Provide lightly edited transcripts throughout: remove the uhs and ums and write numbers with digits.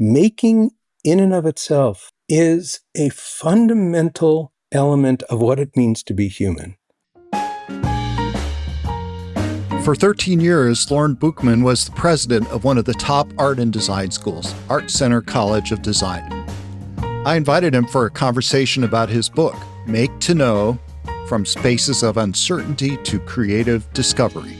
making in and of itself is a fundamental element of what it means to be human. For 13 years, Lorne Buchman was the president of one of the top art and design schools, ArtCenter College of Design. I invited him for a conversation about his book, Make to Know, From Spaces of Uncertainty to Creative Discovery.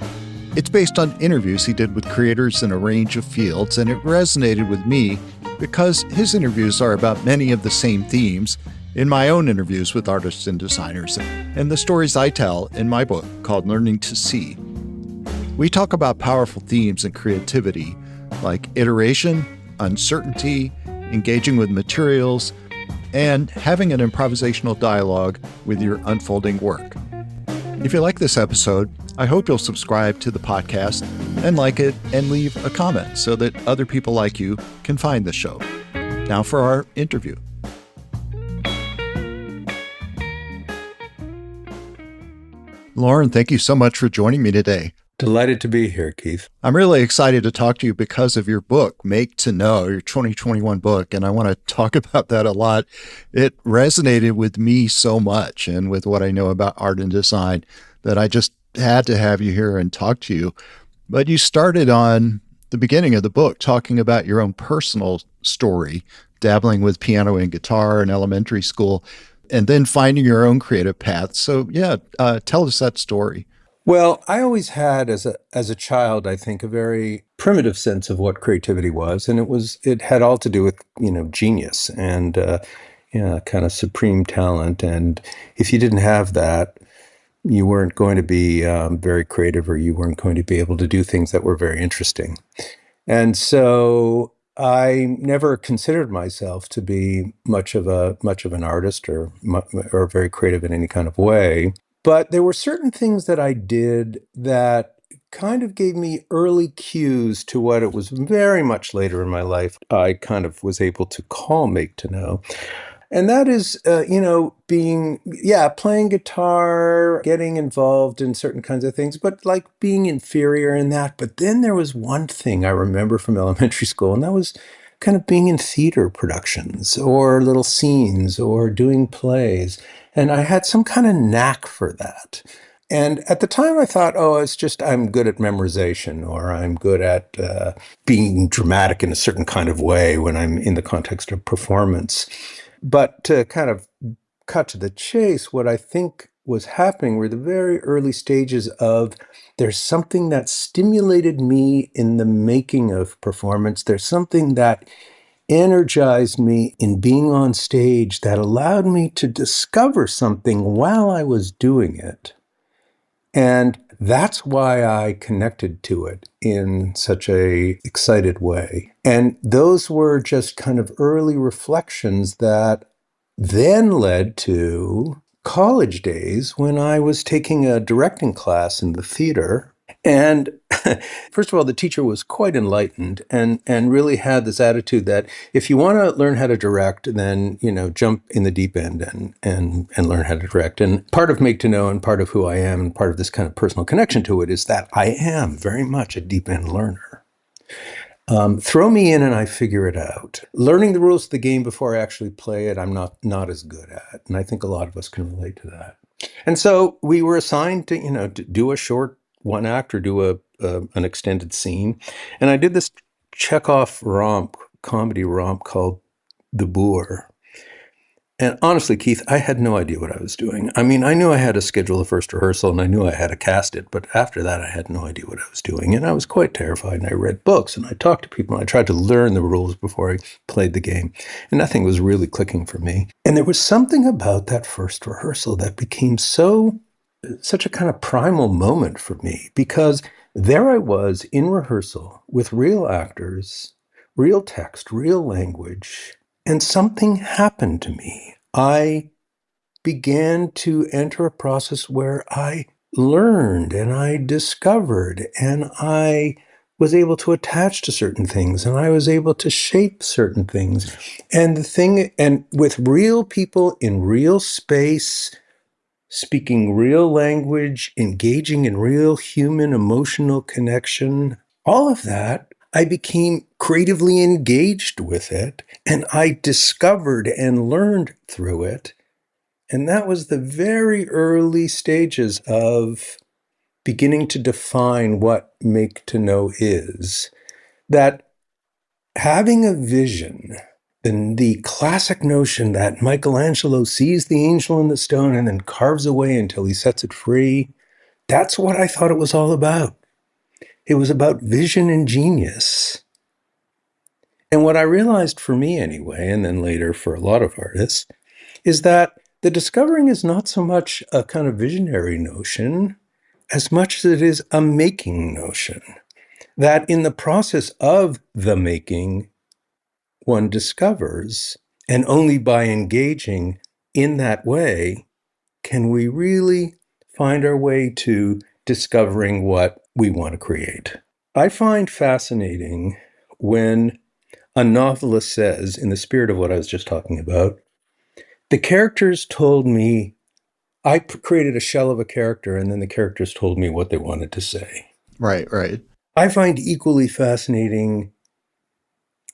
It's based on interviews he did with creators in a range of fields, and it resonated with me because his interviews are about many of the same themes in my own interviews with artists and designers, and the stories I tell in my book called Learning to See. We talk about powerful themes in creativity, like iteration, uncertainty, engaging with materials, and having an improvisational dialogue with your unfolding work. If you like this episode, I hope you'll subscribe to the podcast and like it and leave a comment so that other people like you can find the show. Now for our interview. Lorne, thank you so much for joining me today. Delighted to be here, Keith. I'm really excited to talk to you because of your book, Make to Know, your 2021 book, and I want to talk about that a lot. It resonated with me so much and with what I know about art and design that I just had to have you here and talk to you. But you started on the beginning of the book talking about your own personal story, dabbling with piano and guitar in elementary school, and then finding your own creative path. So tell us that story. Well, I always had, as a child, I think, a very primitive sense of what creativity was, and it had all to do with genius and kind of supreme talent. And if you didn't have that, you weren't going to be very creative, or you weren't going to be able to do things that were very interesting. And so I never considered myself to be much of an artist or very creative in any kind of way. But there were certain things that I did that kind of gave me early cues to what it was very much later in my life I kind of was able to call Make to Know. And that is, playing guitar, getting involved in certain kinds of things, but like being inferior in that. But then there was one thing I remember from elementary school, and that was kind of being in theater productions or little scenes or doing plays. And I had some kind of knack for that. And at the time I thought, it's just I'm good at memorization, or I'm good at being dramatic in a certain kind of way when I'm in the context of performance. But to kind of cut to the chase, what I think was happening were the very early stages of there's something that stimulated me in the making of performance. There's something that energized me in being on stage that allowed me to discover something while I was doing it. And that's why I connected to it in such a excited way. And those were just kind of early reflections that then led to college days when I was taking a directing class in the theater. And first of all, the teacher was quite enlightened and really had this attitude that if you want to learn how to direct, then, jump in the deep end and learn how to direct. And part of Make to Know and part of who I am and part of this kind of personal connection to it is that I am very much a deep end learner. Throw me in and I figure it out. Learning the rules of the game before I actually play it, I'm not as good at. And I think a lot of us can relate to that. And so we were assigned to do a short one act or do an extended scene. And I did this Chekhov comedy romp called The Boor. And honestly, Keith, I had no idea what I was doing. I mean, I knew I had to schedule the first rehearsal and I knew I had to cast it. But after that, I had no idea what I was doing. And I was quite terrified. And I read books and I talked to people and I tried to learn the rules before I played the game. And nothing was really clicking for me. And there was something about that first rehearsal that became such a kind of primal moment for me, because there I was in rehearsal with real actors, real text, real language, and something happened to me. I began to enter a process where I learned and I discovered and I was able to attach to certain things and I was able to shape certain things. And with real people in real space, speaking real language, engaging in real human emotional connection, all of that I became creatively engaged with it, and I discovered and learned through it. And that was the very early stages of beginning to define what make to know is. That having a vision, and the classic notion that Michelangelo sees the angel in the stone and then carves away until he sets it free, that's what I thought it was all about. It was about vision and genius. And what I realized for me anyway, and then later for a lot of artists, is that the discovering is not so much a kind of visionary notion as much as it is a making notion. That in the process of the making, one discovers, and only by engaging in that way can we really find our way to discovering what we want to create. I find fascinating when a novelist says, in the spirit of what I was just talking about, the characters told me, I created a shell of a character, and then the characters told me what they wanted to say. Right, right. I find equally fascinating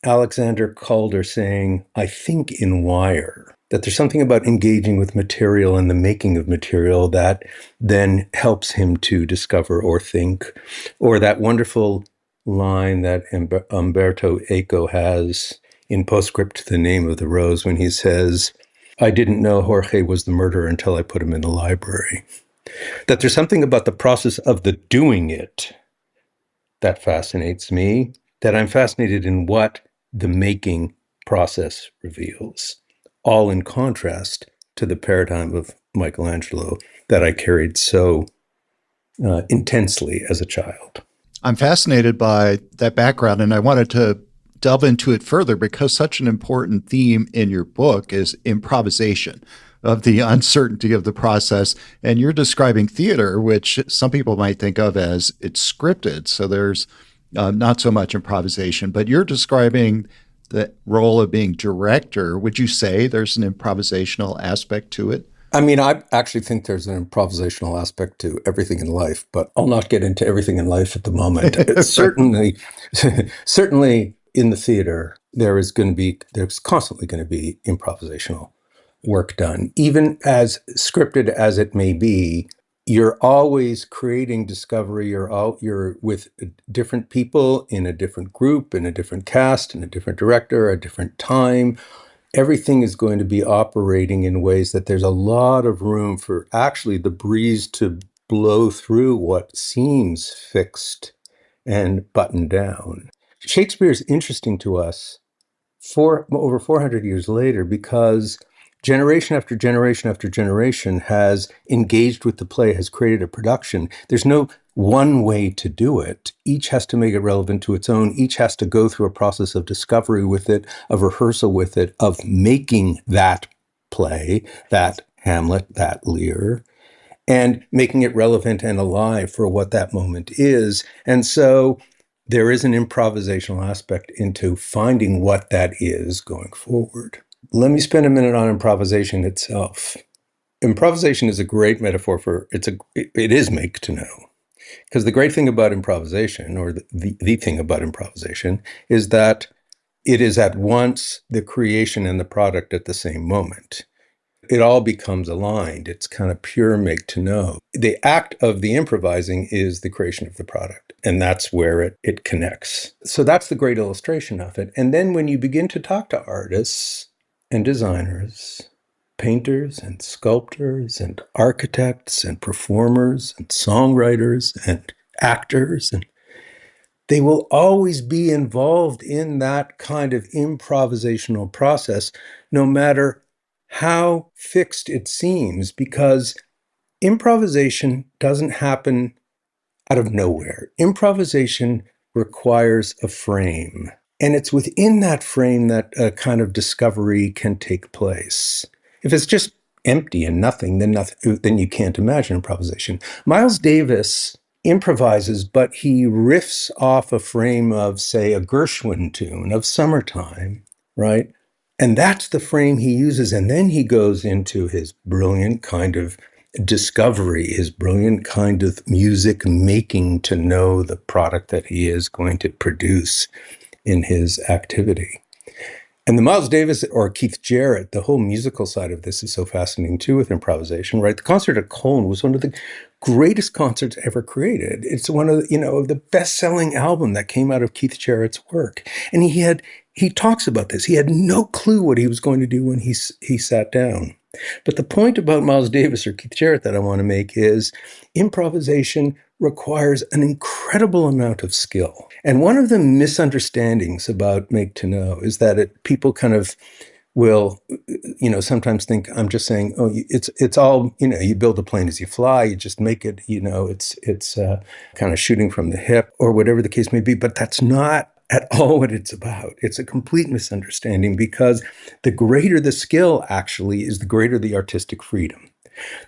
Alexander Calder saying, I think in wire, that there's something about engaging with material and the making of material that then helps him to discover or think. Or that wonderful line that Umberto Eco has in Postscript to the Name of the Rose when he says, I didn't know Jorge was the murderer until I put him in the library. That there's something about the process of the doing it that fascinates me, that I'm fascinated in what the making process reveals, all in contrast to the paradigm of Michelangelo that I carried so intensely as a child. I'm fascinated by that background, and I wanted to delve into it further because such an important theme in your book is improvisation, of the uncertainty of the process. And you're describing theater, which some people might think of as it's scripted. So there's not so much improvisation, but you're describing the role of being director. Would you say there's an improvisational aspect to it? I mean, I actually think there's an improvisational aspect to everything in life, but I'll not get into everything in life at the moment. Certainly in the theater, there's constantly going to be improvisational work done. Even as scripted as it may be, you're always creating discovery. You're with different people in a different group, in a different cast, in a different director, a different time. Everything is going to be operating in ways that there's a lot of room for actually the breeze to blow through what seems fixed and buttoned down. Shakespeare is interesting to us over 400 years later because generation after generation after generation has engaged with the play, has created a production. There's no one way to do it. Each has to make it relevant to its own. Each has to go through a process of discovery with it, of rehearsal with it, of making that play, that Hamlet, that Lear, and making it relevant and alive for what that moment is. And so there is an improvisational aspect into finding what that is going forward. Let me spend a minute on improvisation itself. Improvisation is a great metaphor for it is make to know. Because the great thing about improvisation, or the thing about improvisation, is that it is at once the creation and the product at the same moment. It all becomes aligned. It's kind of pure make to know. The act of the improvising is the creation of the product, and that's where it connects. So that's the great illustration of it. And then when you begin to talk to artists and designers, painters and sculptors and architects and performers and songwriters and actors, and they will always be involved in that kind of improvisational process, no matter how fixed it seems, because improvisation doesn't happen out of nowhere. Improvisation requires a frame, and it's within that frame that a kind of discovery can take place. If it's just empty and nothing, then you can't imagine improvisation. Miles Davis improvises, but he riffs off a frame of, say, a Gershwin tune of Summertime, right? And that's the frame he uses. And then he goes into his brilliant kind of discovery, his brilliant kind of music making to know the product that he is going to produce in his activity. And the Miles Davis or Keith Jarrett, the whole musical side of this is so fascinating too with improvisation, right? The concert at Cologne was one of the greatest concerts ever created. It's one of the best-selling album that came out of Keith Jarrett's work. And he talks about this. He had no clue what he was going to do when he sat down. But the point about Miles Davis or Keith Jarrett that I want to make is improvisation requires an incredible amount of skill. And one of the misunderstandings about Make to Know is that people kind of will, sometimes think I'm just saying, oh, it's all, you build a plane as you fly, you just make it, it's kind of shooting from the hip or whatever the case may be. But that's not at all what it's about. It's a complete misunderstanding, because the greater the skill actually is the greater the artistic freedom.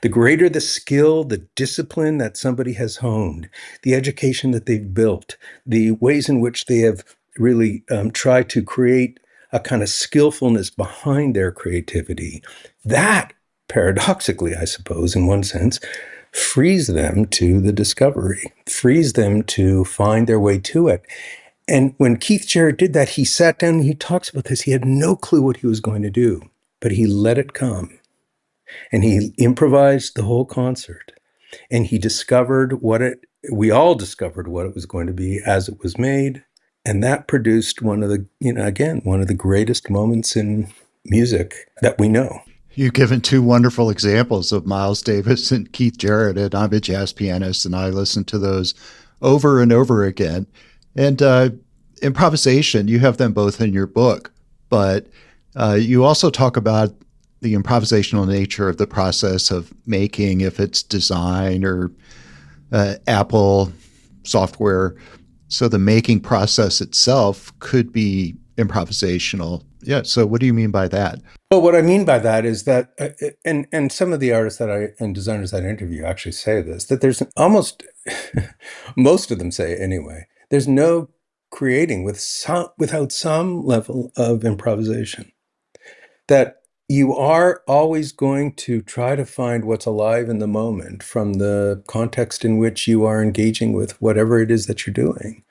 The greater the skill, the discipline that somebody has honed, the education that they've built, the ways in which they have really tried to create a kind of skillfulness behind their creativity, that paradoxically, I suppose, in one sense, frees them to the discovery, frees them to find their way to it. And when Keith Jarrett did that, he sat down and he talks about this. He had no clue what he was going to do, but he let it come. And he improvised the whole concert. And he discovered we all discovered what it was going to be as it was made. And that produced one of the greatest moments in music that we know. You've given two wonderful examples of Miles Davis and Keith Jarrett, and I'm a jazz pianist, and I listen to those over and over again. And improvisation, you have them both in your book, but you also talk about the improvisational nature of the process of making, if it's design or Apple software. So the making process itself could be improvisational. Yeah. So what do you mean by that? Well, what I mean by that is that, and some of the artists and designers that I interview actually say this, that there's almost, most of them say it anyway, there's no creating without some level of improvisation. That you are always going to try to find what's alive in the moment from the context in which you are engaging with whatever it is that you're doing.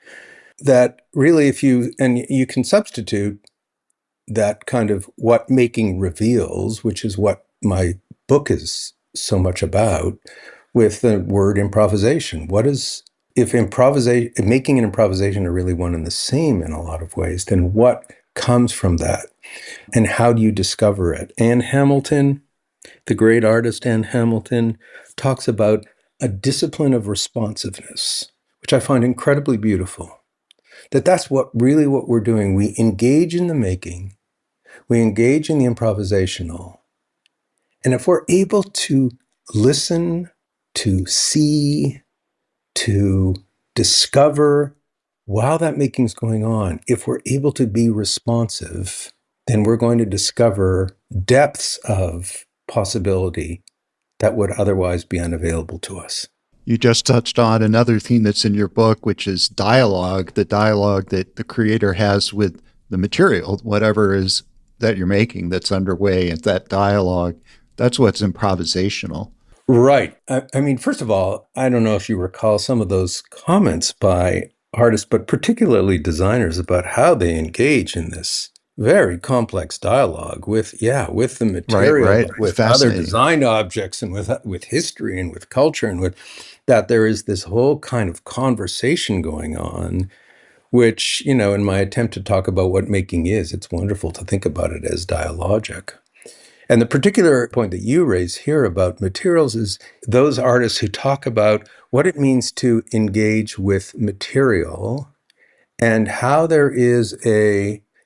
That really, you can substitute that kind of what making reveals, which is what my book is so much about, with the word improvisation. If making and improvisation are really one and the same in a lot of ways, then what comes from that? And how do you discover it? Anne Hamilton, the great artist Anne Hamilton, talks about a discipline of responsiveness, which I find incredibly beautiful. That's what we're doing. We engage in the making, we engage in the improvisational. And if we're able to listen, to see, to discover while that making's going on, if we're able to be responsive, then we're going to discover depths of possibility that would otherwise be unavailable to us. You just touched on another theme that's in your book, which is dialogue, the dialogue that the creator has with the material, whatever is that you're making that's underway. And that dialogue, that's what's improvisational. Right. I mean, first of all, I don't know if you recall some of those comments by artists, but particularly designers, about how they engage in this very complex dialogue with the material, right. with other design objects, and with history and with culture, and with that there is this whole kind of conversation going on, which, in my attempt to talk about what making is, it's wonderful to think about it as dialogic. And the particular point that you raise here about materials is those artists who talk about what it means to engage with material and how there is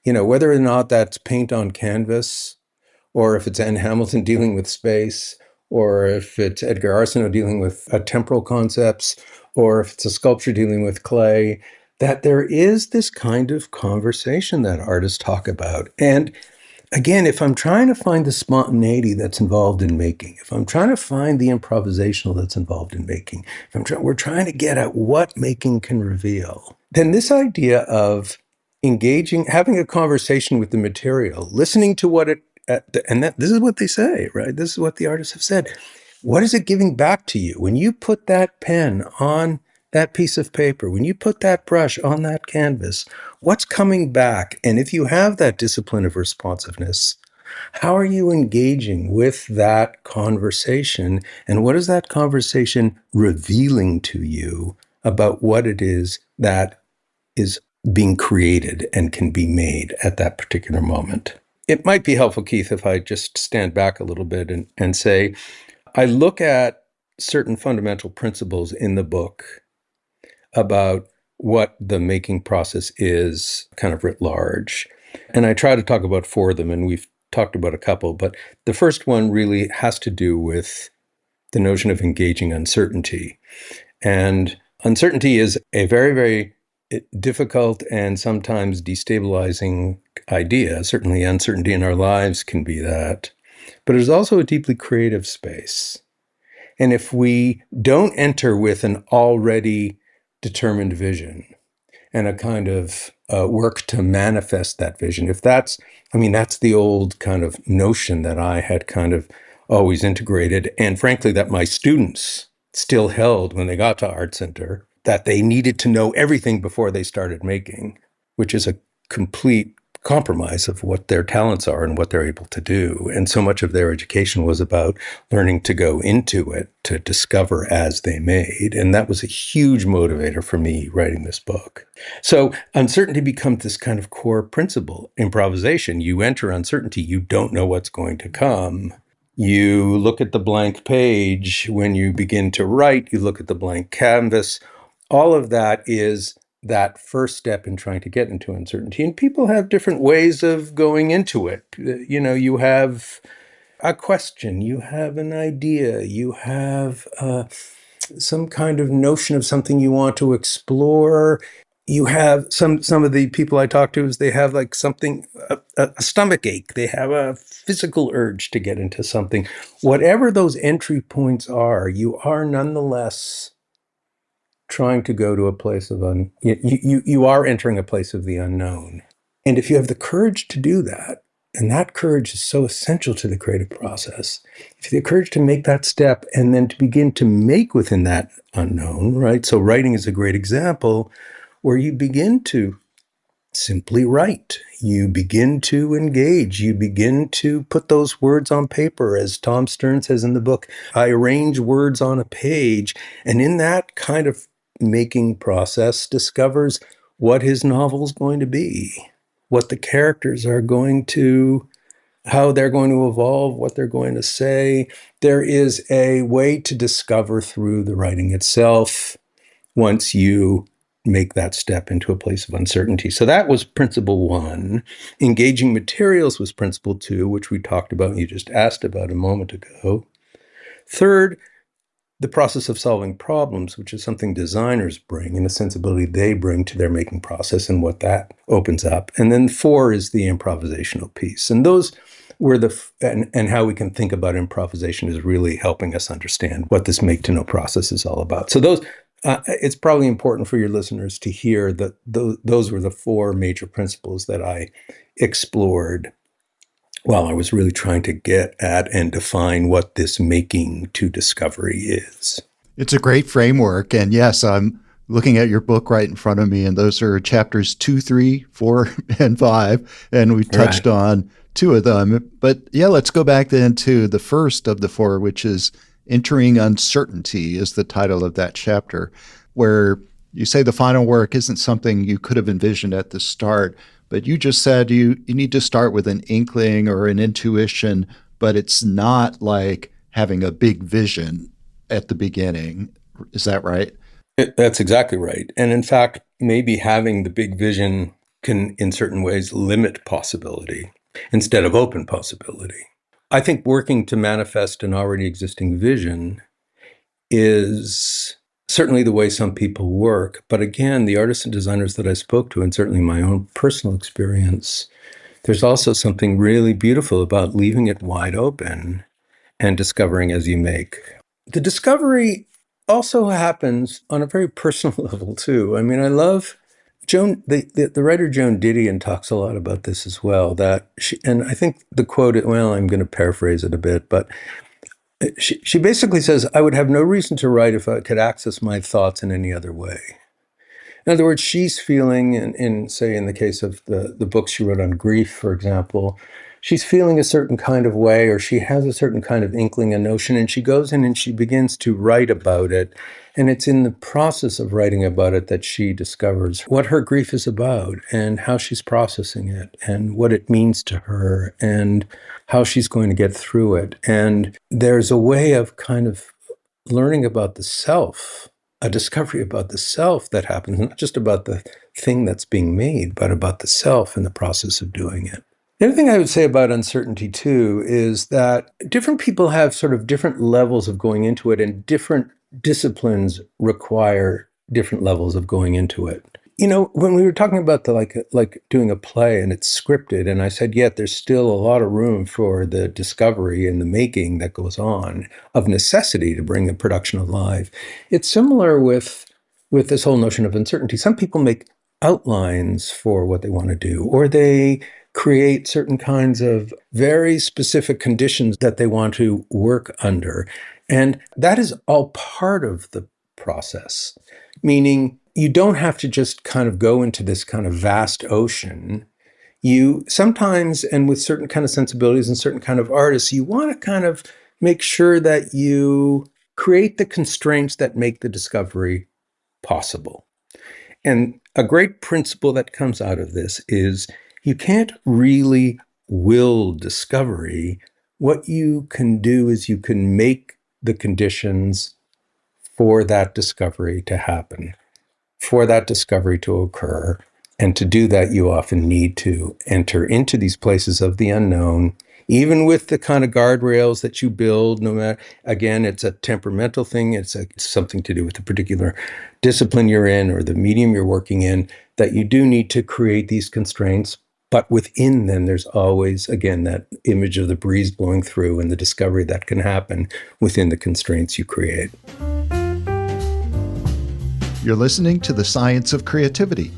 whether or not that's paint on canvas, or if it's Anne Hamilton dealing with space, or if it's Edgar Arsenault dealing with temporal concepts, or if it's a sculpture dealing with clay, that there is this kind of conversation that artists talk about. And again, if I'm trying to find the spontaneity that's involved in making, if I'm trying to find the improvisational that's involved in making, we're trying to get at what making can reveal, then this idea of engaging, having a conversation with the material, listening to what this is what they say, right? This is what the artists have said. what is it giving back to you? When you put that pen on that piece of paper, when you put that brush on that canvas, what's coming back? And if you have that discipline of responsiveness, how are you engaging with that conversation? And what is that conversation revealing to you about what it is that is being created and can be made at that particular moment? It might be helpful, Keith, if I just stand back a little bit and say, I look at certain fundamental principles in the book about what the making process is, kind of writ large. And I try to talk about four of them, and we've talked about a couple, but the first one really has to do with the notion of engaging uncertainty. And uncertainty is a very, very difficult and sometimes destabilizing idea. Certainly, uncertainty in our lives can be that. But it's also a deeply creative space. And if we don't enter with an already determined vision and a kind of work to manifest that vision, that's the old kind of notion that I had kind of always integrated, and frankly, that my students still held when they got to Art Center, that they needed to know everything before they started making, which is a complete compromise of what their talents are and what they're able to do. And so much of their education was about learning to go into it, to discover as they made. And that was a huge motivator for me writing this book. So uncertainty becomes this kind of core principle. Improvisation, you enter uncertainty, you don't know what's going to come. You look at the blank page when you begin to write, you look at the blank canvas. All of that is that first step in trying to get into uncertainty. And people have different ways of going into it. You have a question, you have an idea, you have some kind of notion of something you want to explore. You have some of the people I talk to, is they have like something, a stomach ache. They have a physical urge to get into something. Whatever those entry points are, you are nonetheless trying to go to a place of you are entering a place of the unknown. And if you have the courage to do that, and that courage is so essential to the creative process, if you have the courage to make that step and then to begin to make within that unknown, right? So writing is a great example where you begin to simply write. You begin to engage. You begin to put those words on paper. As Tom Stern says in the book, I arrange words on a page. And in that kind of making process, discovers what his novel is going to be, what the characters are going to, how they're going to evolve, what they're going to say. There is a way to discover through the writing itself once you make that step into a place of uncertainty. So that was principle one. Engaging materials was principle two, which we talked about and you just asked about a moment ago. Third, the process of solving problems, which is something designers bring and a sensibility they bring to their making process and what that opens up. And then four is the improvisational piece. And those were and how we can think about improvisation is really helping us understand what this make to know process is all about. So those, it's probably important for your listeners to hear that those were the four major principles that I explored while I was really trying to get at and define what this making to discovery is. It's a great framework. And yes, I'm looking at your book right in front of me, and those are chapters 2, 3, 4, and 5. And we touched on two of them. But yeah, let's go back then to the first of the four, which is Entering Uncertainty is the title of that chapter, where you say the final work isn't something you could have envisioned at the start. But you just said you need to start with an inkling or an intuition, but it's not like having a big vision at the beginning. Is that right? That's exactly right. And in fact, maybe having the big vision can, in certain ways, limit possibility instead of open possibility. I think working to manifest an already existing vision is certainly the way some people work. But again, the artists and designers that I spoke to, and certainly my own personal experience, there's also something really beautiful about leaving it wide open and discovering as you make. The discovery also happens on a very personal level too. I mean, I love Joan, the writer Joan Didion talks a lot about this as well, that she, and I think the quote, well, I'm going to paraphrase it a bit, but She basically says, I would have no reason to write if I could access my thoughts in any other way. In other words, she's feeling, say, in the case of the book she wrote on grief, for example, she's feeling a certain kind of way, or she has a certain kind of inkling, a notion, and she goes in and she begins to write about it. And it's in the process of writing about it that she discovers what her grief is about and how she's processing it and what it means to her and how she's going to get through it. And there's a way of kind of learning about the self, a discovery about the self that happens, not just about the thing that's being made, but about the self and the process of doing it. The other thing I would say about uncertainty, too, is that different people have sort of different levels of going into it, and different disciplines require different levels of going into it. You know, when we were talking about the like doing a play and it's scripted, and I said, yet there's still a lot of room for the discovery and the making that goes on of necessity to bring the production alive. It's similar with this whole notion of uncertainty. Some people make outlines for what they want to do, or they create certain kinds of very specific conditions that they want to work under. And that is all part of the process, meaning you don't have to just kind of go into this kind of vast ocean. You sometimes, and with certain kind of sensibilities and certain kind of artists, you want to kind of make sure that you create the constraints that make the discovery possible. And a great principle that comes out of this is you can't really will discovery. What you can do is you can make the conditions for that discovery to happen, for that discovery to occur. And to do that, you often need to enter into these places of the unknown, even with the kind of guardrails that you build. No matter, again, it's a temperamental thing. It's something to do with the particular discipline you're in or the medium you're working in, that you do need to create these constraints. But within them, there's always, again, that image of the breeze blowing through and the discovery that can happen within the constraints you create. You're listening to The Science of Creativity,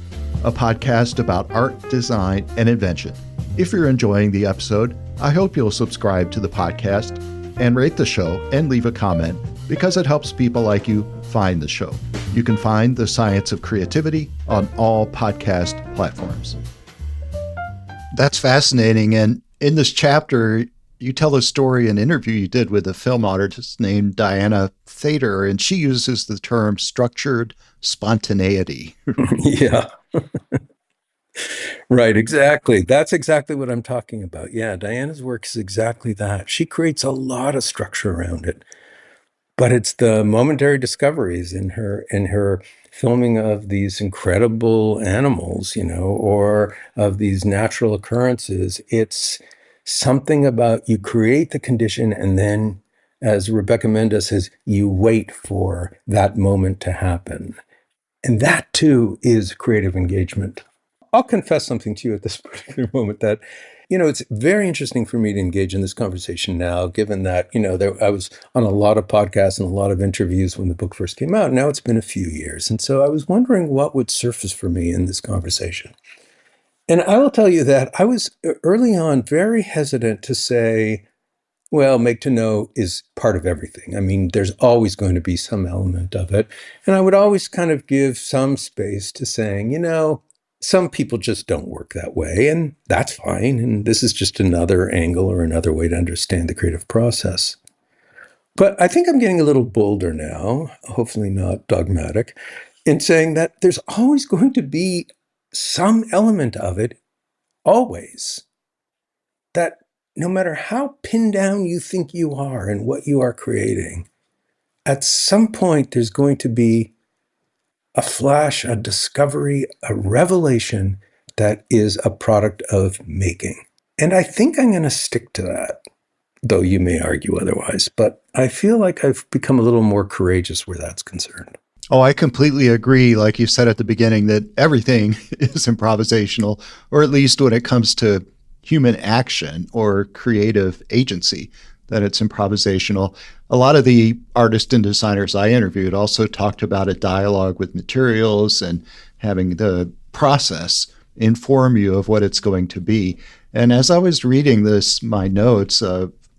a podcast about art, design, and invention. If you're enjoying the episode, I hope you'll subscribe to the podcast and rate the show and leave a comment, because it helps people like you find the show. You can find The Science of Creativity on all podcast platforms. That's fascinating. And in this chapter, you tell a story, an interview you did with a film artist named Diana Thader, and she uses the term structured spontaneity. Yeah. Right, exactly. That's exactly what I'm talking about. Yeah, Diana's work is exactly that. She creates a lot of structure around it. But it's the momentary discoveries in her filming of these incredible animals, or of these natural occurrences. It's something about you create the condition, and then, as Rebecca Mendes says, you wait for that moment to happen. And that too is creative engagement. I'll confess something to you at this particular moment that, it's very interesting for me to engage in this conversation now, given that, I was on a lot of podcasts and a lot of interviews when the book first came out. Now it's been a few years. And so I was wondering what would surface for me in this conversation. And I will tell you that I was early on very hesitant to say, well, make to know is part of everything. I mean, there's always going to be some element of it. And I would always kind of give some space to saying, some people just don't work that way, and that's fine. And this is just another angle or another way to understand the creative process. But I think I'm getting a little bolder now, hopefully not dogmatic, in saying that there's always going to be some element of it, always, that no matter how pinned down you think you are and what you are creating, at some point there's going to be a flash, a discovery, a revelation that is a product of making. And I think I'm going to stick to that, though you may argue otherwise. But I feel like I've become a little more courageous where that's concerned. Oh, I completely agree. Like you said at the beginning, that everything is improvisational, or at least when it comes to human action or creative agency, that it's improvisational. A lot of the artists and designers I interviewed also talked about a dialogue with materials and having the process inform you of what it's going to be. And as I was reading my notes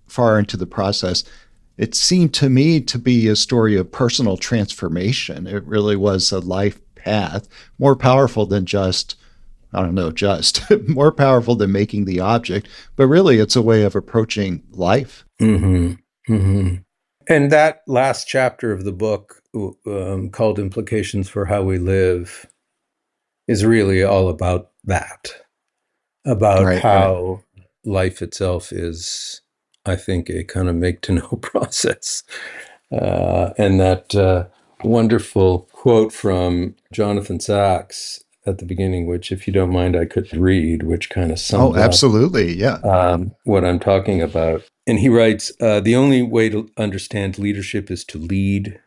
far into the process, it seemed to me to be a story of personal transformation. It really was a life path, more powerful than just, I don't know, just more powerful than making the object, but really it's a way of approaching life. Mm-hmm. Mm-hmm. And that last chapter of the book, called Implications for How We Live, is really all about that, about Right, right. how life itself is, I think, a kind of make to know process. And that wonderful quote from Jonathan Sachs at the beginning, which, if you don't mind, I could read, which kind of Oh, sums up absolutely. Yeah. what I'm talking about. And he writes, the only way to understand leadership is to lead.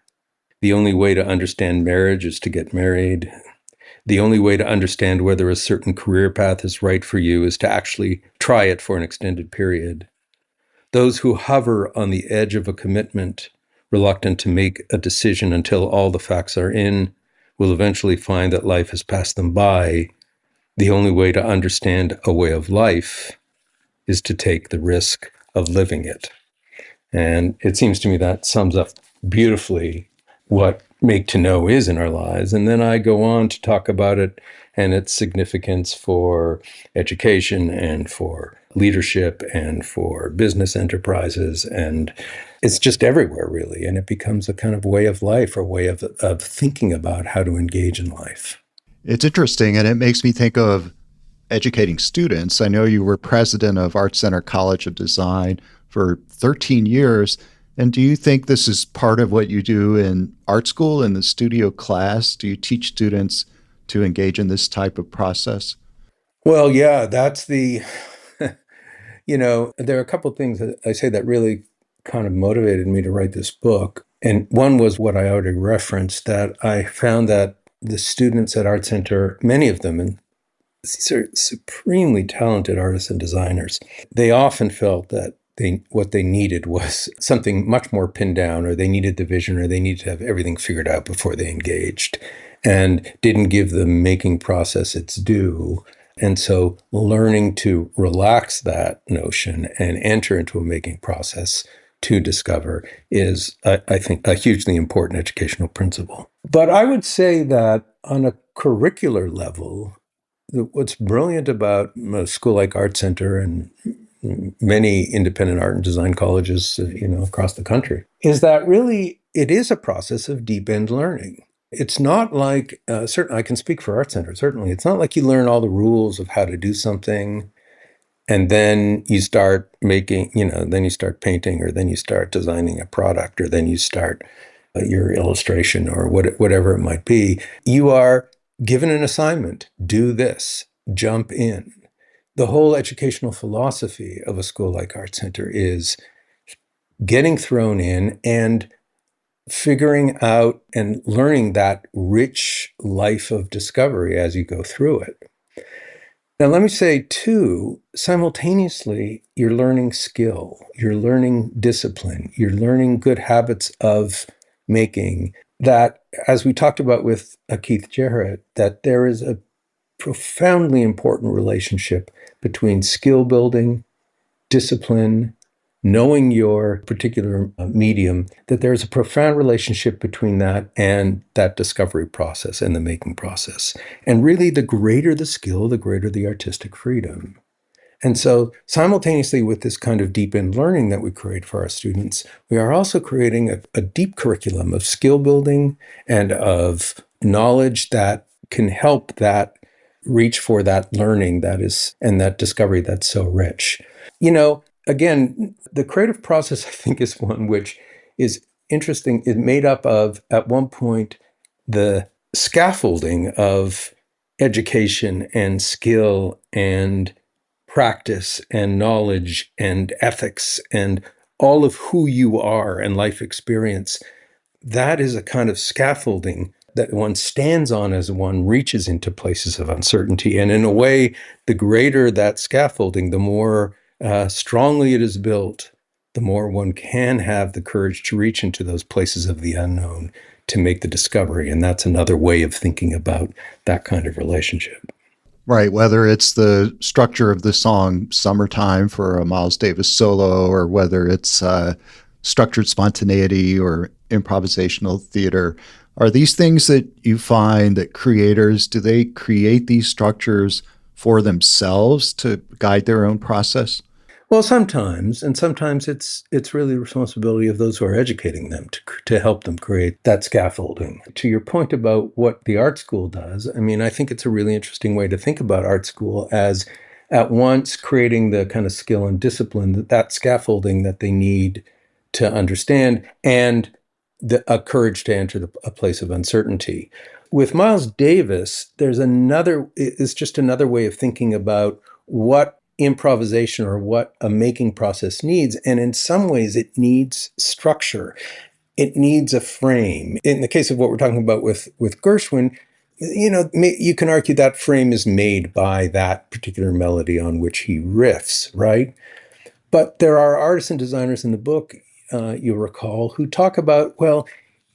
The only way to understand marriage is to get married. The only way to understand whether a certain career path is right for you is to actually try it for an extended period. Those who hover on the edge of a commitment, reluctant to make a decision until all the facts are in, will eventually find that life has passed them by. The only way to understand a way of life is to take the risk of living it. And it seems to me that sums up beautifully what make to know is in our lives. And then I go on to talk about it and its significance for education and for leadership and for business enterprises. And it's just everywhere, really. And it becomes a kind of way of life, or way of thinking about how to engage in life. It's interesting, and it makes me think of educating students. I know you were president of ArtCenter College of Design for 13 years. And do you think this is part of what you do in art school, in the studio class? Do you teach students to engage in this type of process? Well, yeah, that's the, there are a couple of things that I say that really kind of motivated me to write this book. And one was what I already referenced, that I found that the students at Art Center, many of them, and these are supremely talented artists and designers, they often felt that what they needed was something much more pinned down, or they needed the vision, or they needed to have everything figured out before they engaged, and didn't give the making process its due. And so learning to relax that notion and enter into a making process to discover is, I think, a hugely important educational principle. But I would say that on a curricular level, what's brilliant about a school like Art Center and many independent art and design colleges, across the country, is that really it is a process of deep end learning. It's not like, certainly I can speak for Art Center, certainly. It's not like you learn all the rules of how to do something and then you start making, then you start painting, or then you start designing a product, or then you start your illustration, or whatever it might be. You are given an assignment, do this, jump in. The whole educational philosophy of a school like Art Center is getting thrown in and figuring out and learning that rich life of discovery as you go through it. Now, let me say, too, simultaneously, you're learning skill, you're learning discipline, you're learning good habits of making, that, as we talked about with Keith Jarrett, that there is a profoundly important relationship between skill building, discipline, knowing your particular medium, that there's a profound relationship between that and that discovery process and the making process. And really, the greater the skill, the greater the artistic freedom. And so simultaneously with this kind of deep end learning that we create for our students, we are also creating a deep curriculum of skill building and of knowledge that can help that reach for that learning that is, and that discovery that's so rich. Again, the creative process, I think, is one which is interesting. It's made up of, at one point, the scaffolding of education and skill and practice and knowledge and ethics and all of who you are and life experience. That is a kind of scaffolding that one stands on as one reaches into places of uncertainty. And in a way, the greater that scaffolding, the more strongly it is built, the more one can have the courage to reach into those places of the unknown to make the discovery. And that's another way of thinking about that kind of relationship. Right, whether it's the structure of the song Summertime for a Miles Davis solo, or whether it's structured spontaneity or improvisational theater. Are these things that you find that creators, do they create these structures for themselves to guide their own process? Well, sometimes, and sometimes it's really the responsibility of those who are educating them to help them create that scaffolding. To your point about what the art school does, I mean, I think it's a really interesting way to think about art school as at once creating the kind of skill and discipline, that scaffolding that they need to understand, and a courage to enter a place of uncertainty. With Miles Davis, it's just another way of thinking about what improvisation or what a making process needs. And in some ways, it needs structure. It needs a frame. In the case of what we're talking about with Gershwin, you can argue that frame is made by that particular melody on which he riffs, right? But there are artists and designers in the book, you'll recall, who talk about, well,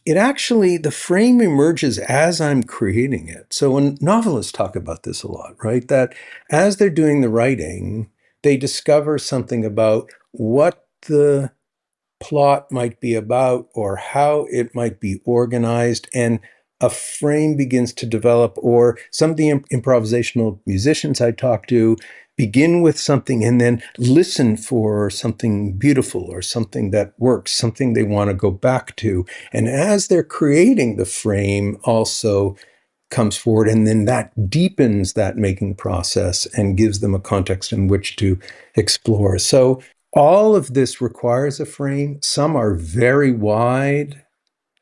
the frame emerges as I'm creating it. So when novelists talk about this a lot, right? That as they're doing the writing, they discover something about what the plot might be about or how it might be organized, and a frame begins to develop. Or some of the improvisational musicians I talk to begin with something and then listen for something beautiful or something that works, something they want to go back to. And as they're creating, the frame also comes forward, and then that deepens that making process and gives them a context in which to explore. So all of this requires a frame. Some are very wide,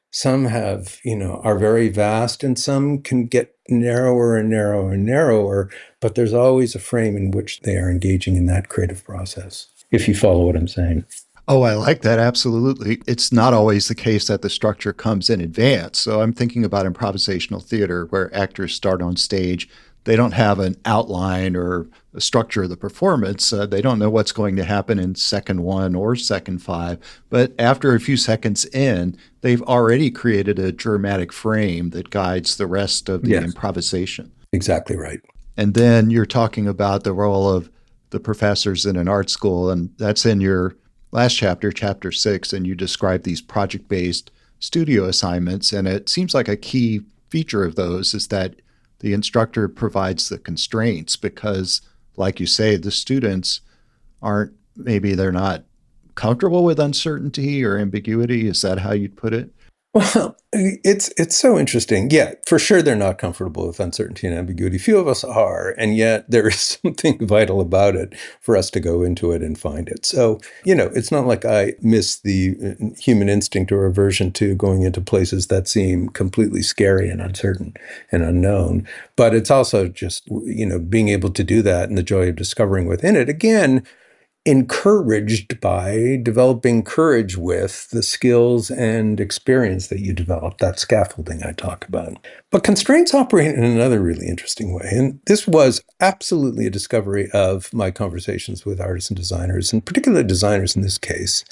some are very vast, and some can get narrower and narrower and narrower, but there's always a frame in which they are engaging in that creative process, if you follow what I'm saying. Oh, I like that. Absolutely. It's not always the case that the structure comes in advance. So I'm thinking about improvisational theater where actors start on stage. They don't have an outline or a structure of the performance. They don't know what's going to happen in second one or second five. But after a few seconds in, they've already created a dramatic frame that guides the rest of the Yes, improvisation. exactly right. And then you're talking about the role of the professors in an art school, and that's in your last chapter, chapter 6, and you describe these project-based studio assignments. And it seems like a key feature of those is that the instructor provides the constraints because, like you say, the students they're not comfortable with uncertainty or ambiguity. Is that how you'd put it? Well, it's so interesting. Yeah, for sure they're not comfortable with uncertainty and ambiguity. Few of us are, and yet there is something vital about it for us to go into it and find it. So, it's not like I miss the human instinct or aversion to going into places that seem completely scary and uncertain and unknown. But it's also just, being able to do that and the joy of discovering within it. Again, encouraged by developing courage with the skills and experience that you develop, that scaffolding I talk about. But constraints operate in another really interesting way. And this was absolutely a discovery of my conversations with artists and designers, and particularly designers in this case,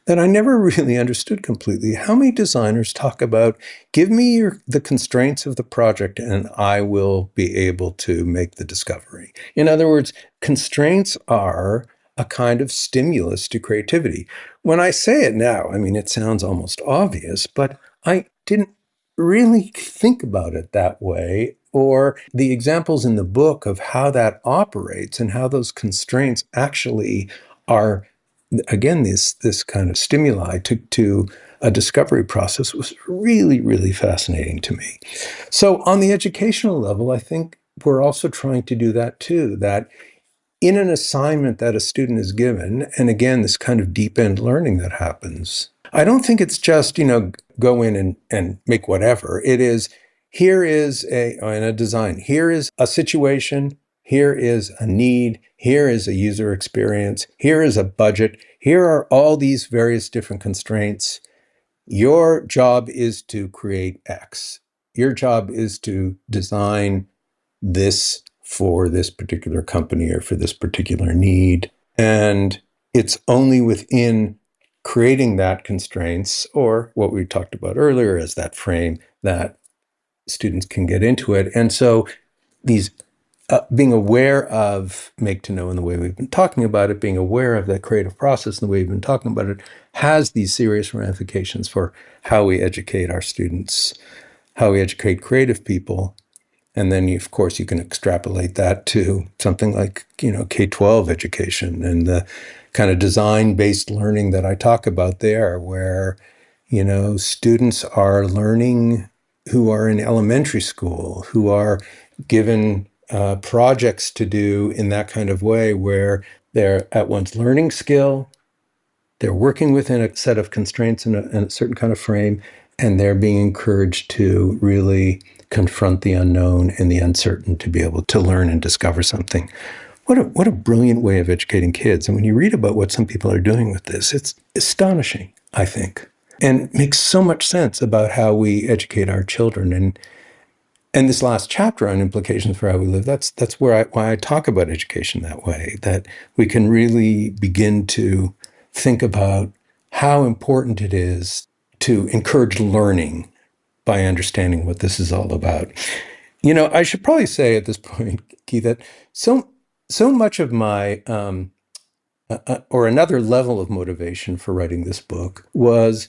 that I never really understood completely. How many designers talk about, give me the constraints of the project and I will be able to make the discovery. In other words, constraints are a kind of stimulus to creativity. When I say it now, I mean, it sounds almost obvious, but I didn't really think about it that way. Or the examples in the book of how that operates and how those constraints actually are, again, this kind of stimuli to a discovery process was really, really fascinating to me. So on the educational level, I think we're also trying to do that too, that in an assignment that a student is given, and again, this kind of deep end learning that happens, I don't think it's just, go in and make whatever. It is, here is in a design, here is a situation, here is a need, here is a user experience, here is a budget, here are all these various different constraints. Your job is to create X. Your job is to design this for this particular company or for this particular need. And it's only within creating that constraints, or what we talked about earlier as that frame, that students can get into it. And so these being aware of make to know in the way we've been talking about it, being aware of that creative process in the way we've been talking about it, has these serious ramifications for how we educate our students, how we educate creative people. And then, of course, you can extrapolate that to something like, K-12 education and the kind of design-based learning that I talk about there, where, students are learning who are in elementary school, who are given projects to do in that kind of way, where they're at once learning skill, they're working within a set of constraints in a certain kind of frame, and they're being encouraged to really confront the unknown and the uncertain to be able to learn and discover something. What a brilliant way of educating kids. And when you read about what some people are doing with this, it's astonishing, I think, and makes so much sense about how we educate our children. And this last chapter on implications for how we live, that's why I talk about education that way, that we can really begin to think about how important it is to encourage learning by understanding what this is all about. I should probably say at this point, Keith, that so much of my or another level of motivation for writing this book was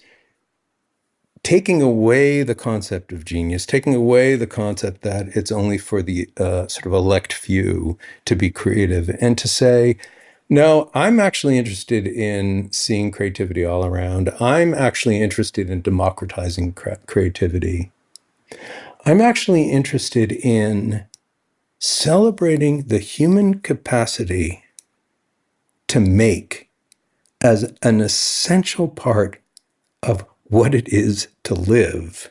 taking away the concept of genius, taking away the concept that it's only for the sort of elect few to be creative, and to say, no, I'm actually interested in seeing creativity all around. I'm actually interested in democratizing creativity. I'm actually interested in celebrating the human capacity to make as an essential part of what it is to live.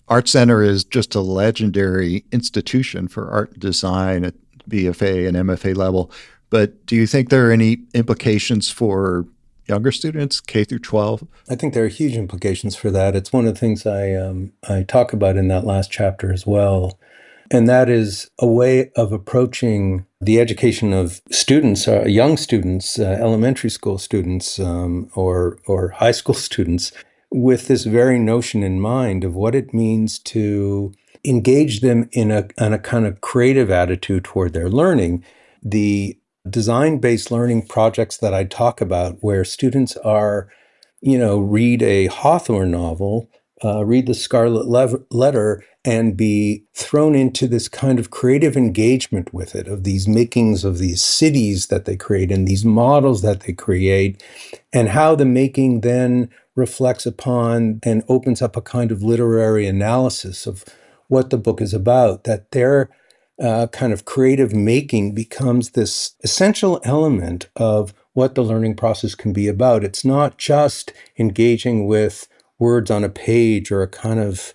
ArtCenter is just a legendary institution for art and design at BFA and MFA level. But do you think there are any implications for younger students, K through 12? I think there are huge implications for that. It's one of the things I talk about in that last chapter as well. And that is a way of approaching the education of students, young students, elementary school students, or high school students, with this very notion in mind of what it means to engage them in a kind of creative attitude toward their learning. The design-based learning projects that I talk about, where students are, read a Hawthorne novel, read The Scarlet Letter, and be thrown into this kind of creative engagement with it, of these makings of these cities that they create and these models that they create, and how the making then reflects upon and opens up a kind of literary analysis of what the book is about, that their kind of creative making becomes this essential element of what the learning process can be about. It's not just engaging with words on a page or a kind of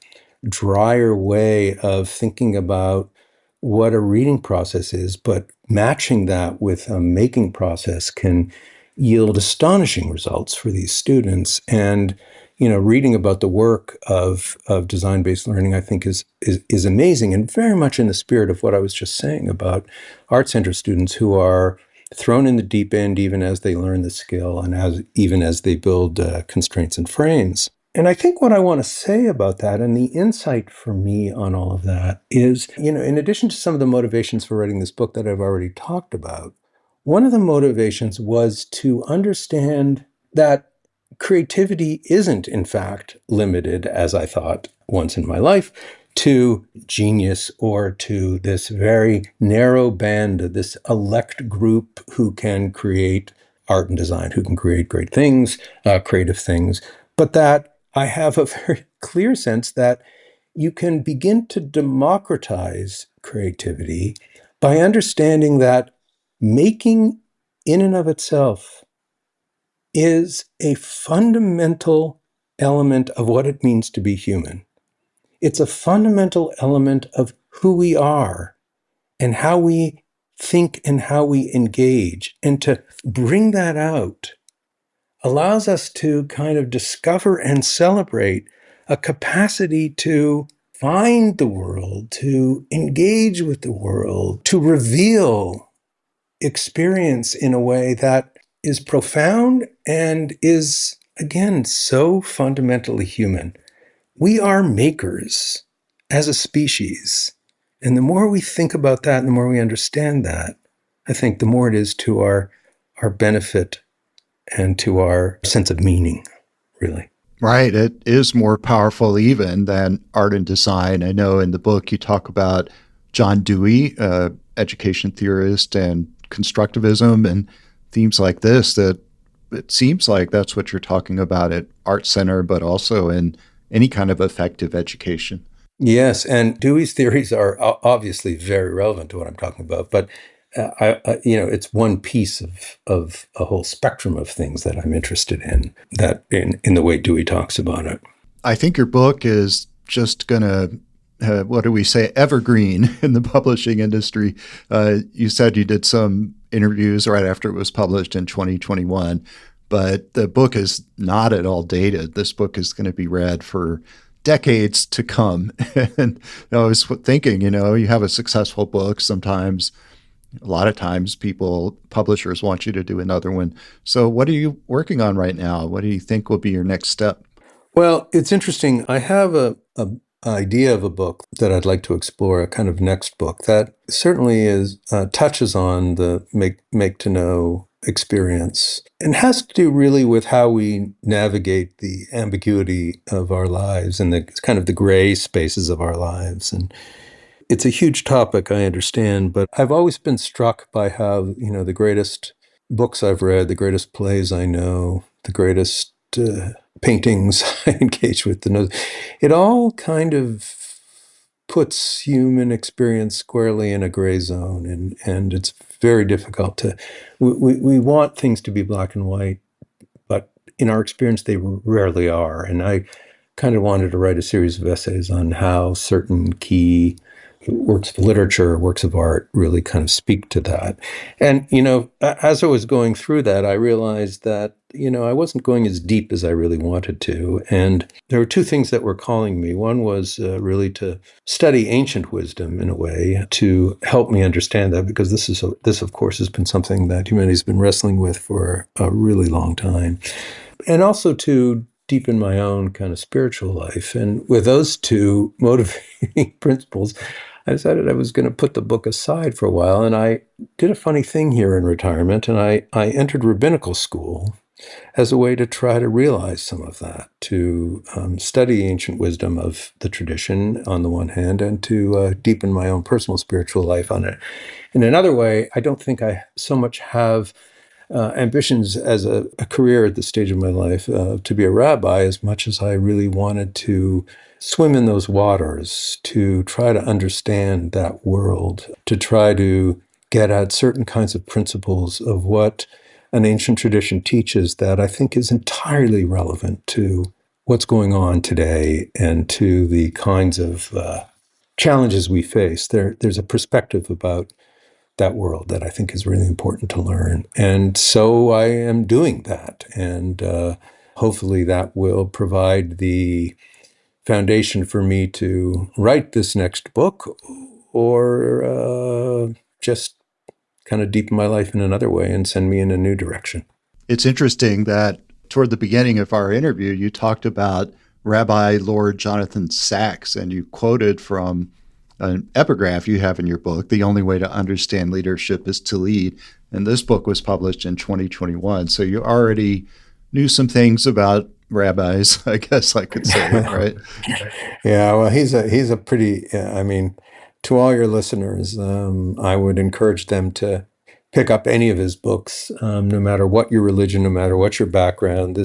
drier way of thinking about what a reading process is, but matching that with a making process can yield astonishing results for these students. And reading about the work of design-based learning, I think is amazing, and very much in the spirit of what I was just saying about art center students who are thrown in the deep end even as they learn the skill and even as they build constraints and frames. And I think what I want to say about that, and the insight for me on all of that, is, in addition to some of the motivations for writing this book that I've already talked about, one of the motivations was to understand that creativity isn't, in fact, limited, as I thought once in my life, to genius or to this very narrow band, this elect group who can create art and design, who can create great things, creative things, but that I have a very clear sense that you can begin to democratize creativity by understanding that making in and of itself is a fundamental element of what it means to be human. It's a fundamental element of who we are and how we think and how we engage. And to bring that out allows us to kind of discover and celebrate a capacity to find the world, to engage with the world, to reveal experience in a way that is profound and is, again, so fundamentally human. We are makers as a species, And the more we think about that and the more we understand that, I think the more it is to our benefit and to our sense of meaning, really. Right. It is more powerful even than art and design. I know in the book you talk about John Dewey, education theorist, and constructivism and themes like this, that it seems like that's what you're talking about at Art Center, but also in any kind of effective education. Yes, and Dewey's theories are obviously very relevant to what I'm talking about, but it's one piece of a whole spectrum of things that I'm interested in, that in the way Dewey talks about it. I think your book is just going to, what do we say, evergreen in the publishing industry. You said you did some interviews right after it was published in 2021, but the book is not at all dated. This book is going to be read for decades to come. And I was thinking, you have a successful book. Sometimes, a lot of times, publishers want you to do another one. So what are you working on right now? What do you think will be your next step? Well, it's interesting. I have a idea of a book that I'd like to explore, a kind of next book that certainly is touches on the make to know experience and has to do really with how we navigate the ambiguity of our lives and the kind of the gray spaces of our lives. And it's a huge topic, I understand, but I've always been struck by how, the greatest books I've read, the greatest plays I know, the greatest paintings I engage with, it all kind of puts human experience squarely in a gray zone, and it's very difficult to. We want things to be black and white, but in our experience, they rarely are. And I kind of wanted to write a series of essays on how certain key works of literature, works of art really kind of speak to that. And, as I was going through that, I realized that, I wasn't going as deep as I really wanted to. And there were two things that were calling me. One was really to study ancient wisdom in a way to help me understand that, because this, of course, has been something that humanity has been wrestling with for a really long time. And also to deepen my own kind of spiritual life. And with those two motivating principles, I decided I was going to put the book aside for a while. And I did a funny thing here in retirement, and I entered rabbinical school as a way to try to realize some of that, to study ancient wisdom of the tradition on the one hand, and to deepen my own personal spiritual life on it. In another way, I don't think I so much have ambitions as a career at this stage of my life to be a rabbi, as much as I really wanted to swim in those waters, to try to understand that world, to try to get at certain kinds of principles of what an ancient tradition teaches that I think is entirely relevant to what's going on today and to the kinds of challenges we face. There's a perspective about that world that I think is really important to learn. And so I am doing that. And hopefully that will provide the foundation for me to write this next book, or just kind of deepen my life in another way and send me in a new direction. It's interesting that toward the beginning of our interview, you talked about Rabbi Lord Jonathan Sacks, and you quoted from an epigraph you have in your book, "The only way to understand leadership is to lead." And this book was published in 2021. So you already knew some things about rabbis, I guess I could say, right? Yeah, well, he's a pretty, to all your listeners, I would encourage them to pick up any of his books, no matter what your religion, no matter what your background.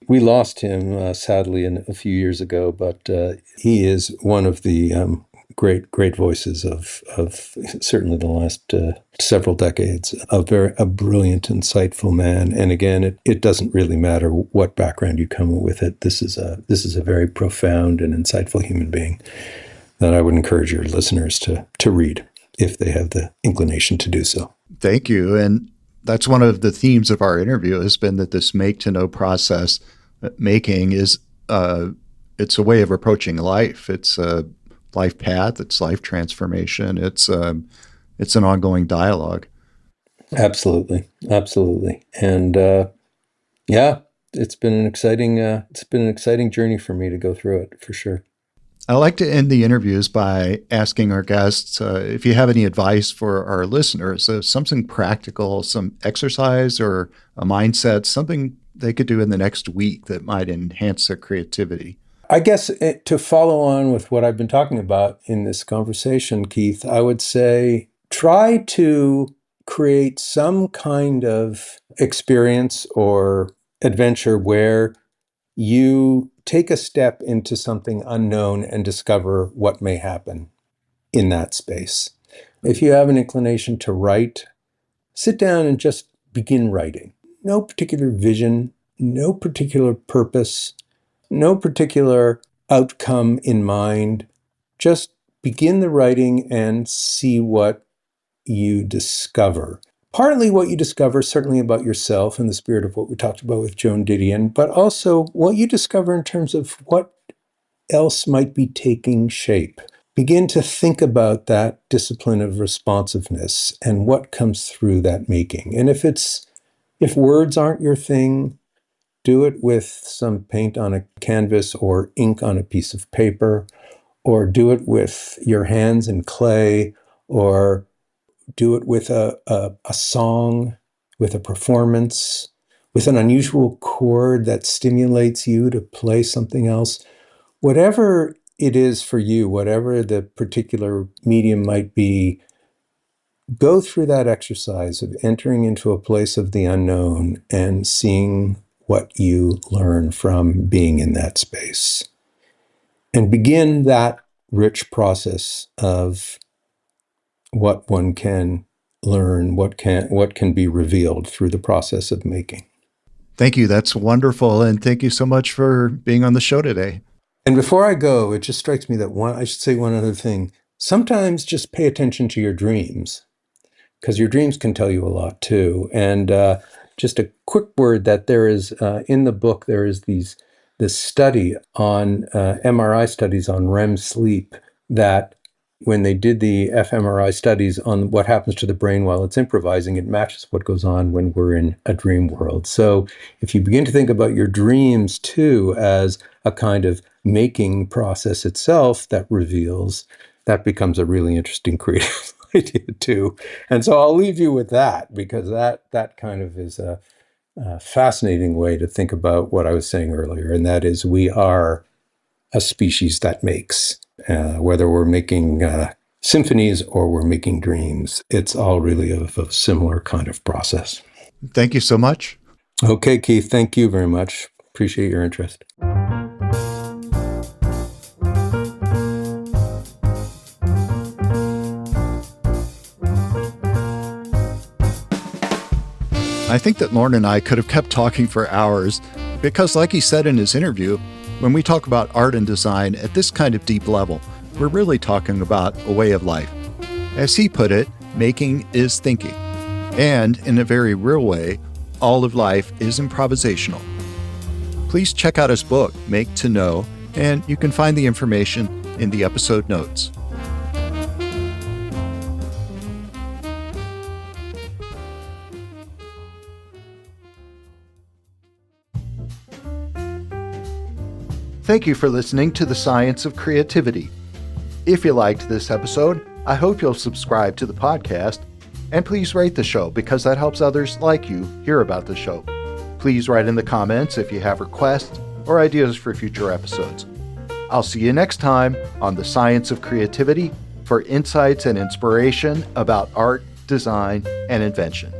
We lost him, sadly, a few years ago, but he is one of the great voices of certainly the last several decades. A brilliant, insightful man. And again, it doesn't really matter what background you come with it. This is a very profound and insightful human being that I would encourage your listeners to read if they have the inclination to do so. Thank you. And that's one of the themes of our interview, has been that this make to know process, making is it's a way of approaching life. It's a life path. It's life transformation. It's an ongoing dialogue. Absolutely, and yeah, it's been an exciting journey for me to go through it, for sure. I like to end the interviews by asking our guests if you have any advice for our listeners, something practical, some exercise or a mindset, something they could do in the next week that might enhance their creativity. I guess to follow on with what I've been talking about in this conversation, Keith, I would say try to create some kind of experience or adventure where you take a step into something unknown and discover what may happen in that space. If you have an inclination to write, sit down and just begin writing. No particular vision, no particular purpose, no particular outcome in mind. Just begin the writing and see what you discover. Partly what you discover, certainly about yourself in the spirit of what we talked about with Joan Didion, but also what you discover in terms of what else might be taking shape. Begin to think about that discipline of responsiveness and what comes through that making. And if words aren't your thing, do it with some paint on a canvas or ink on a piece of paper, or do it with your hands in clay, or do it with a song, with a performance, with an unusual chord that stimulates you to play something else. Whatever it is for you, whatever the particular medium might be, go through that exercise of entering into a place of the unknown and seeing what you learn from being in that space. And begin that rich process of what one can learn, what can be revealed through the process of making. Thank you. That's wonderful. And thank you so much for being on the show today. And before I go, it just strikes me that I should say one other thing. Sometimes just pay attention to your dreams, because your dreams can tell you a lot too. And just a quick word that there is, in the book, there is this study on MRI studies on REM sleep, that when they did the fMRI studies on what happens to the brain while it's improvising, it matches what goes on when we're in a dream world. So if you begin to think about your dreams too as a kind of making process itself that reveals, that becomes a really interesting creative idea too. And so I'll leave you with that, because that kind of is a fascinating way to think about what I was saying earlier, and that is we are a species that makes. Whether we're making symphonies or we're making dreams, it's all really of a similar kind of process. Thank you so much. Okay, Keith, thank you very much. Appreciate your interest. I think that Lorne and I could have kept talking for hours because, like he said in his interview, when we talk about art and design at this kind of deep level, we're really talking about a way of life. As he put it, making is thinking. And in a very real way, all of life is improvisational. Please check out his book, Make to Know, and you can find the information in the episode notes. Thank you for listening to The Science of Creativity. If you liked this episode, I hope you'll subscribe to the podcast, and please rate the show because that helps others like you hear about the show. Please write in the comments if you have requests or ideas for future episodes. I'll see you next time on The Science of Creativity for insights and inspiration about art, design, and invention.